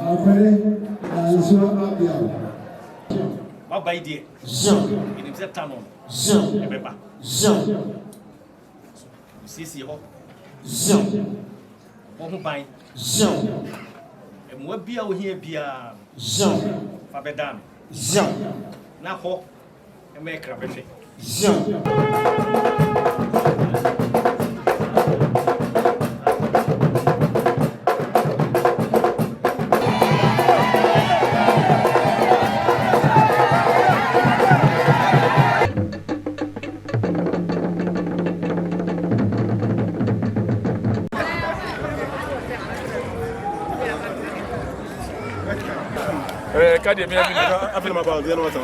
Akore, Danso, Abiam. What by the Jean? It is a tunnel. Jean, remember. Jean. See, Jean. One by Jean. And what be out here, be a Jean. Fabedam. Jean. Now, ho, and make a perfect. Jean. Kadi mi afin ma ba zeno wata.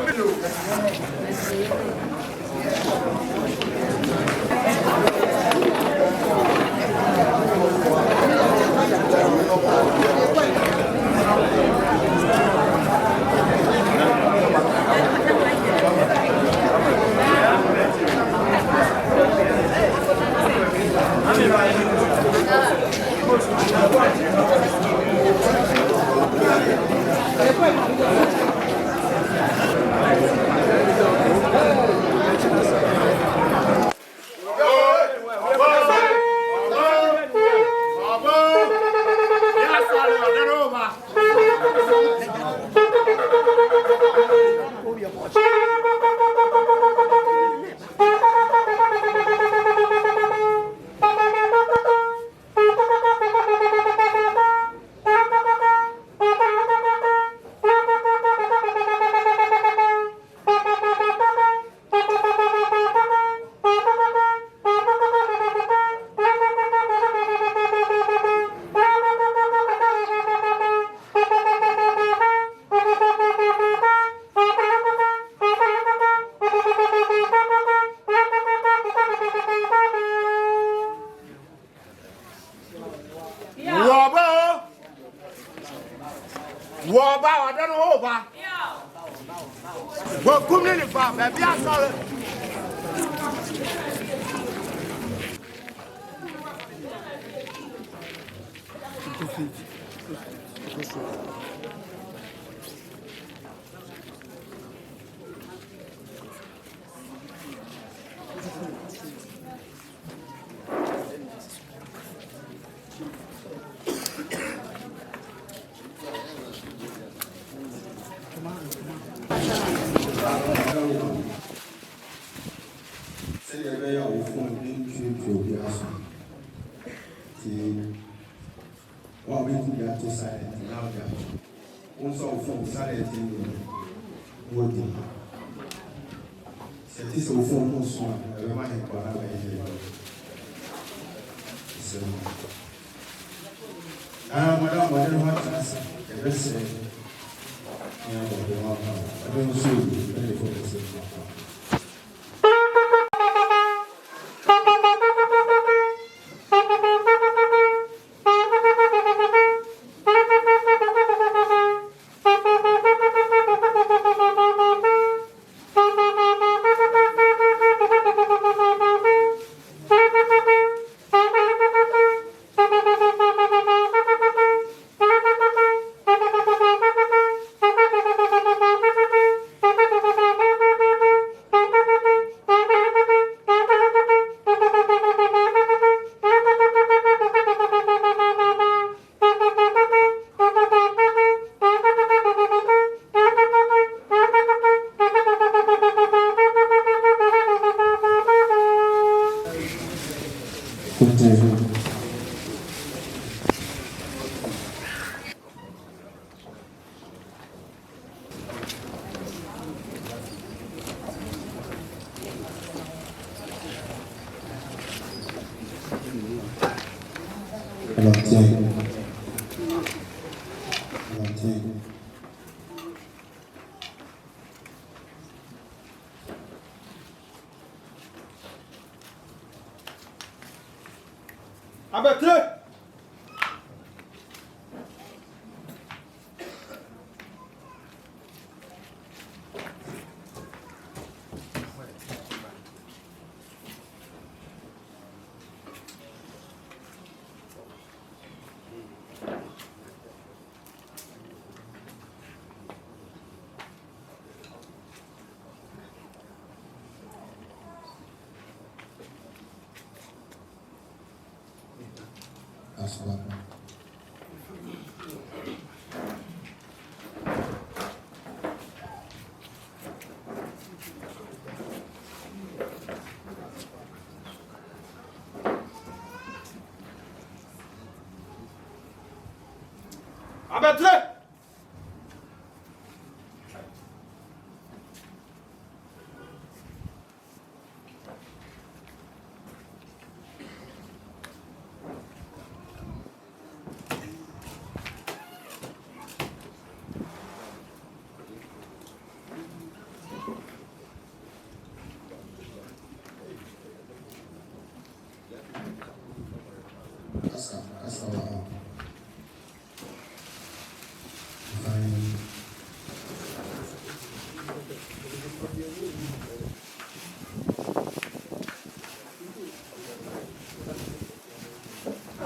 Abetre!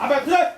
Abetre!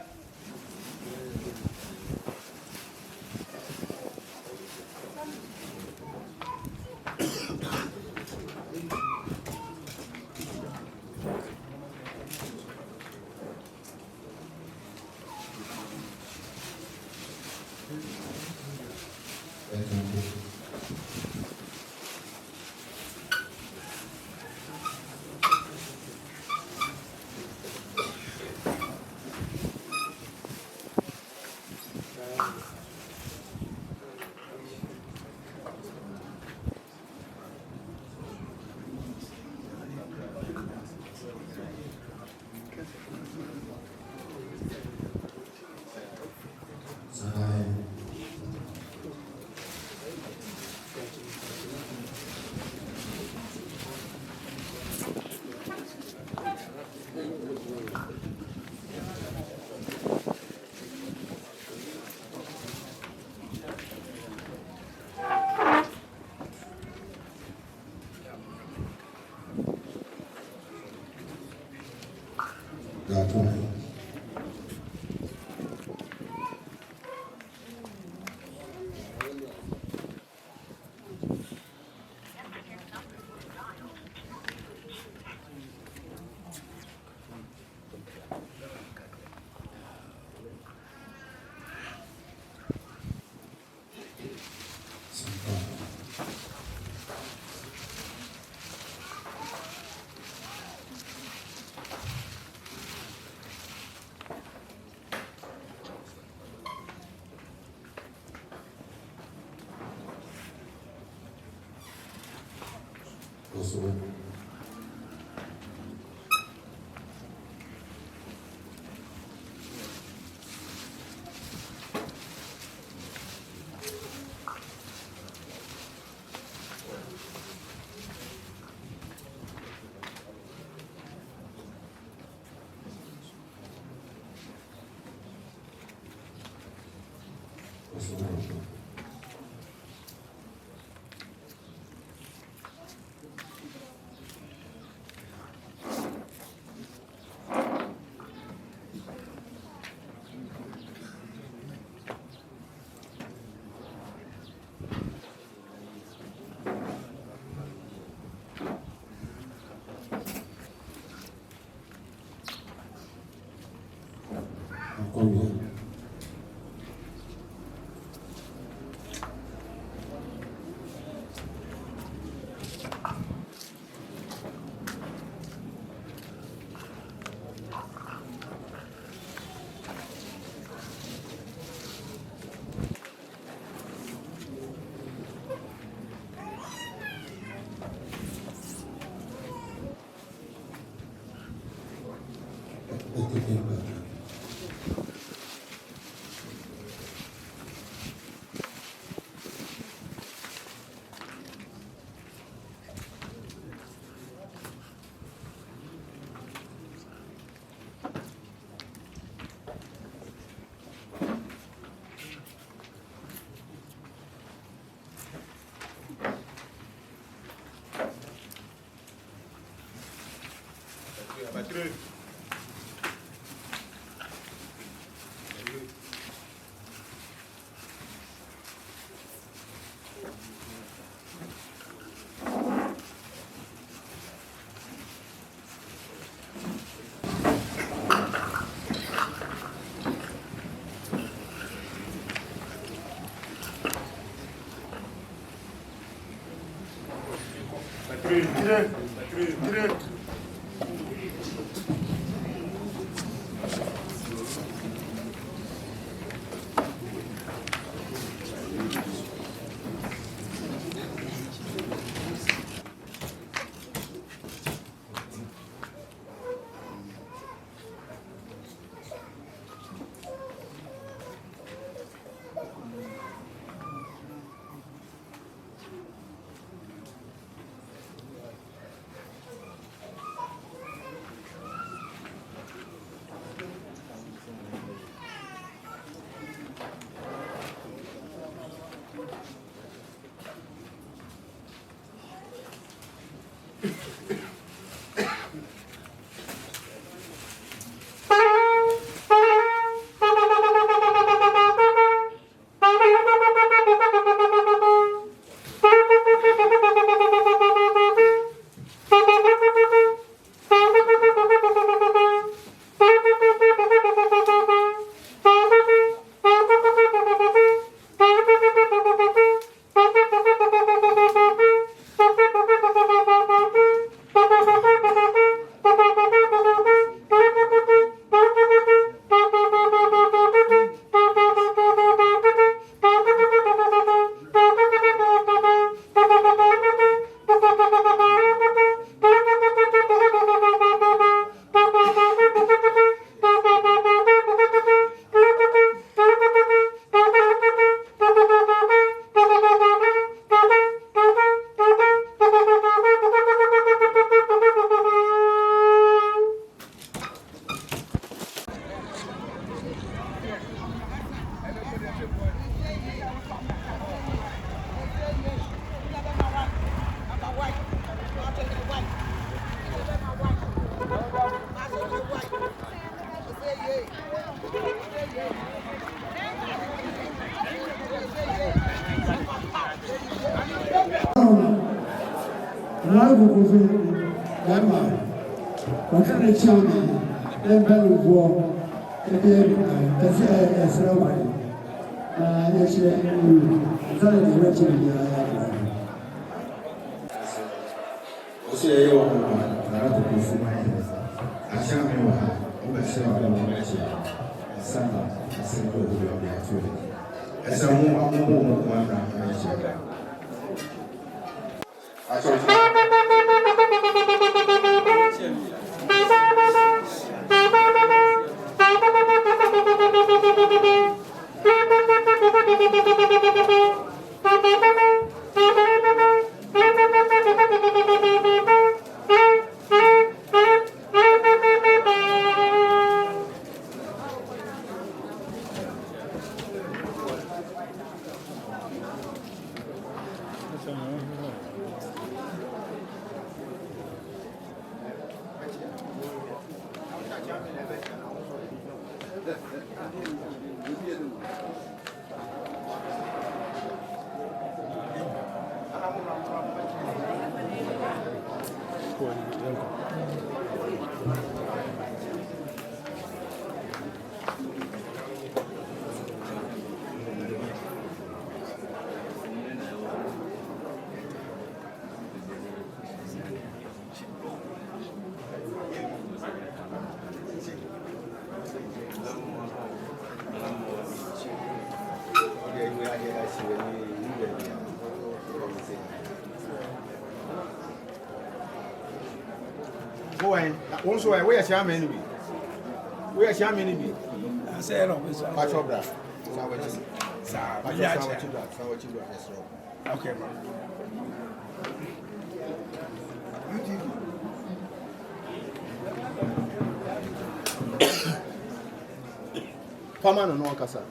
Also, we are shaman. We are shaman. I say, no, it's Pachobra. okay, Pamano no Casa.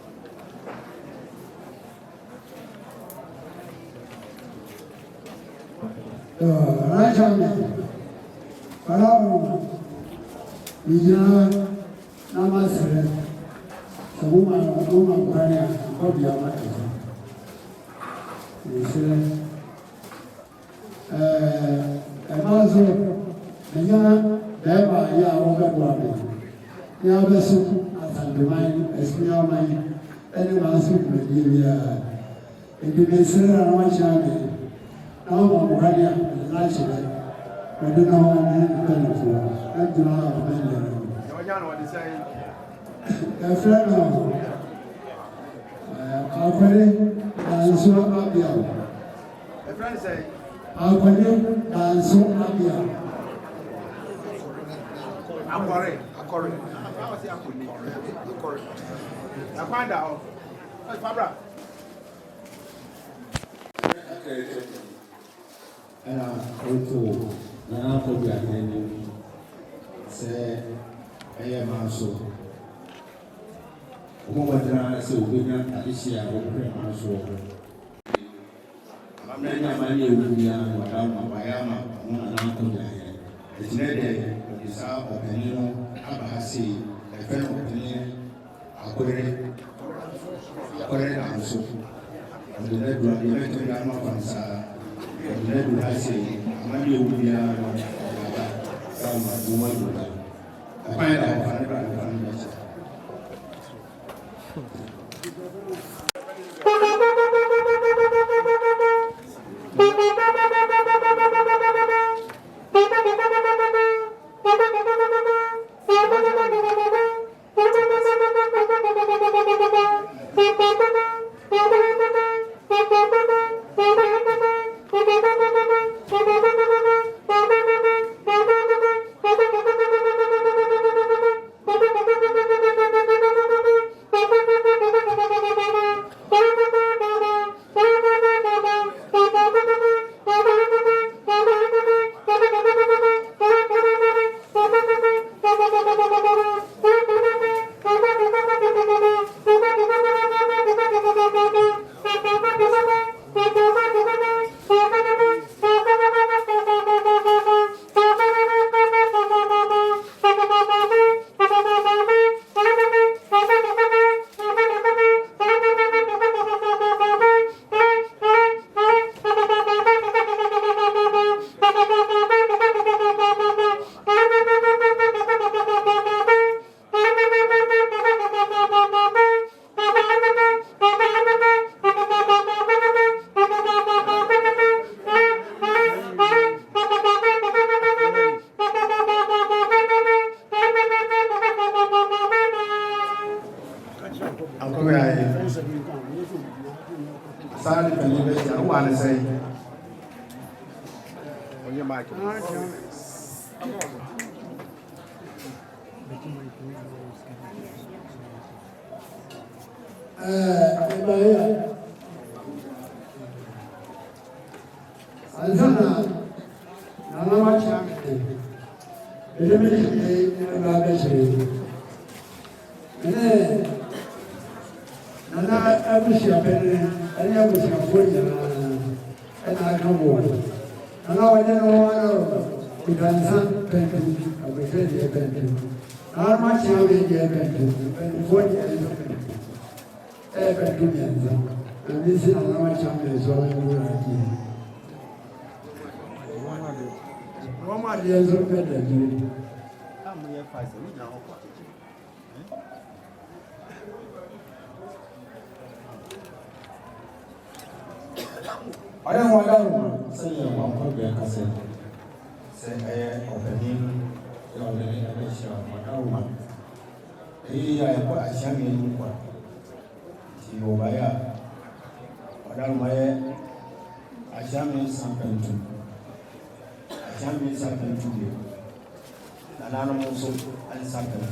Essumegyamanhene, and the Danso, and the Essumegyamanhene, now Abiam, and the National, I don't know what I do not remember. What is saying? A friend of Akore, Danso, Abiam. A friend say, Akore, Danso, Abiam. Akore. I was here. Akore. I find out. That's Fabra. Era oito na Asantemanso se Enstools. Como vai entrar esse Abiam Alicia Enstools. Asantemanso madam Abiam na Asantemanso. Etinede isa openino abahasi efeno openi Akore Danso. Ndine dua dile tena mafansa. Ndine dua si amani ubia baba kama duwa. Apaya da fane ba fane. Sorry, can you bet you want to say? On your mic. I don't want to say you want to be a cassette. Say, opening your organization, Madama. Here I put a shaman. Tiobaya. Madama, a shaman something to. A shaman something to you. An animal so and something.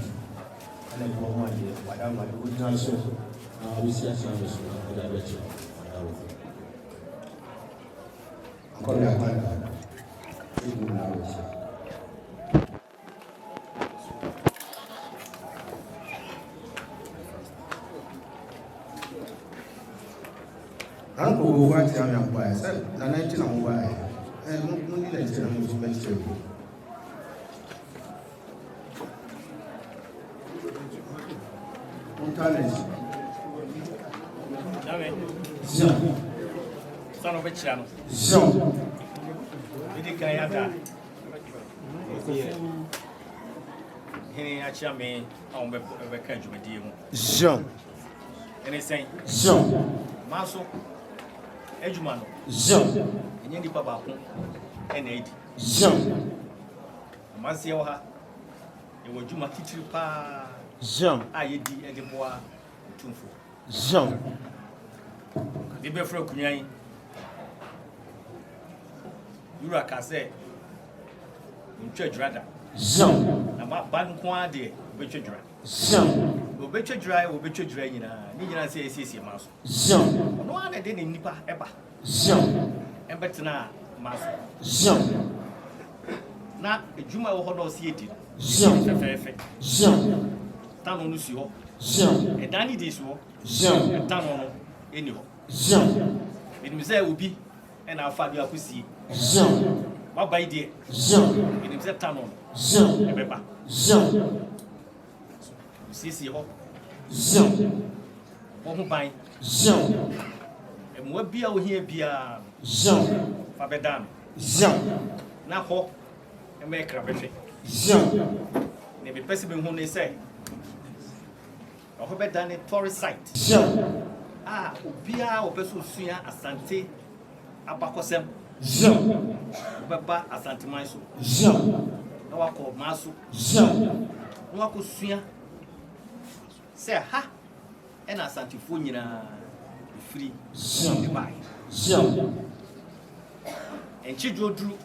And a woman, Madama, would not so. Now we see a shaman with a better. Akore Akore. Ibu naweza. Anko kufuati ya mbaya. Sasa na 19 na mbaya. Mungu ni 19 na mzumeshe. Internet. Jean. Sono vecchiano. Jean. Vedi che ada. Hini achia me on be ka djumadi mu. Jean. Ene sen. Jean. Maso. Ejuma no. Jean. Enye ndi papa ko. Ene edi. Amansi ho ha. E wo dwuma titiri pa. A ye di e de boa tumfo. De be fra kunyan. Yura ka se ntwa dwada. Na ma ban ko ade be twedwra. Be twedwra nyina. Ni nyina se esiesie maso. No ade de nipa eba. Embetena maso. Na ejuma wo hodo se edi. Fefefe. Tano no si ho. E dani di so. Tano no eni ho. Enim se obi e na afa bi akosie. Wa bai die. Enim se tano no. E beba. Si ho. Wo ho ban. E mo bia wo hia bia. Fa bedam. Na ho e me kra behwe. Ne be pese be hu ne say. O be dan tourist site. Obia obeso sua asante abakosem. Baba Asantemanso. Na wako maso. Na wako sua. Say ha e na asantefo nyina free. Dubai. Enchi drodru.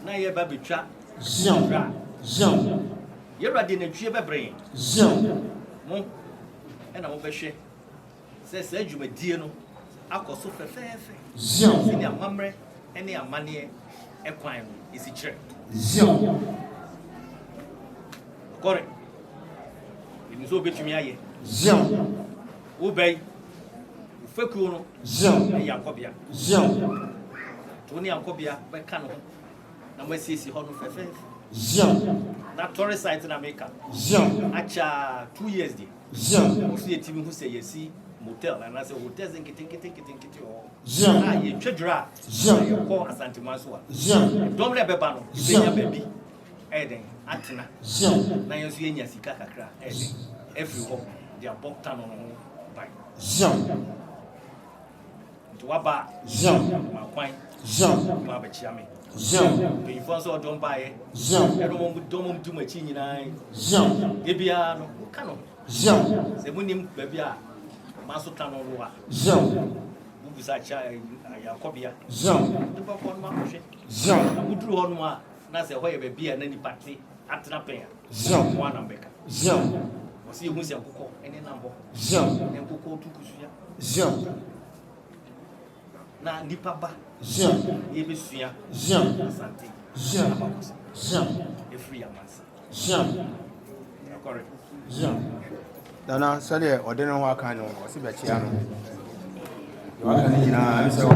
Na ye ba betwa. Ye rade na twie bebre. Mo e na mo behwe. Se adwumadie no akoso fefefe. Ni amamre ene amane e kwan no isi kire. Akore. Ni so betumi aye. Wo bai. Fakuo no. E yakobia. To ni yakobia be ka no. Na mo asisi ho no fefefe. Na tourist site na America. Acha 2 years di. Mo fi etimi hu say yesi motel na say hotels nkiti o. Ye twedra. Ye ko Asantemanso a. Dom le beba no, ibenya baby. Den atena. Na yenso yenya sika kakra. Every home they are booked on by. To waba. Ma kwan. Ma ba chiame. Be so don't buy it. Don't do much in Ebia no cano. The munim babia Masutano Rua. Bubusacha Yakobia. The Papa Makushe. Who drew on one, that's a way baby and any party at Napea. One Ambeka. Was he who's a cocoa any number? And cocoa to na nipa ba ebesua asante efri amansi Akore Dana sale ode no wa kan no o se be chia no wa kan ni na se o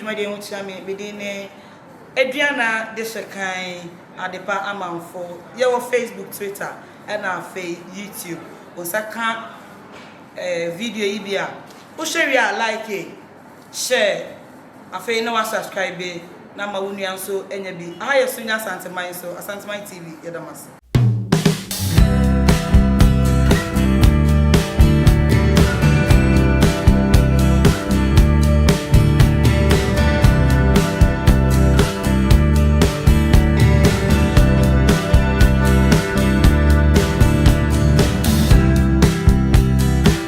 dwumade ho tia me bedine Adriana Deshekan Adepa Amanfo yewo Facebook Twitter and our YouTube osaka video ibia wo share ya like share afei na wa subscribe na ma wonu anso enya bi aha yeso nya Asantemanso TV yedamase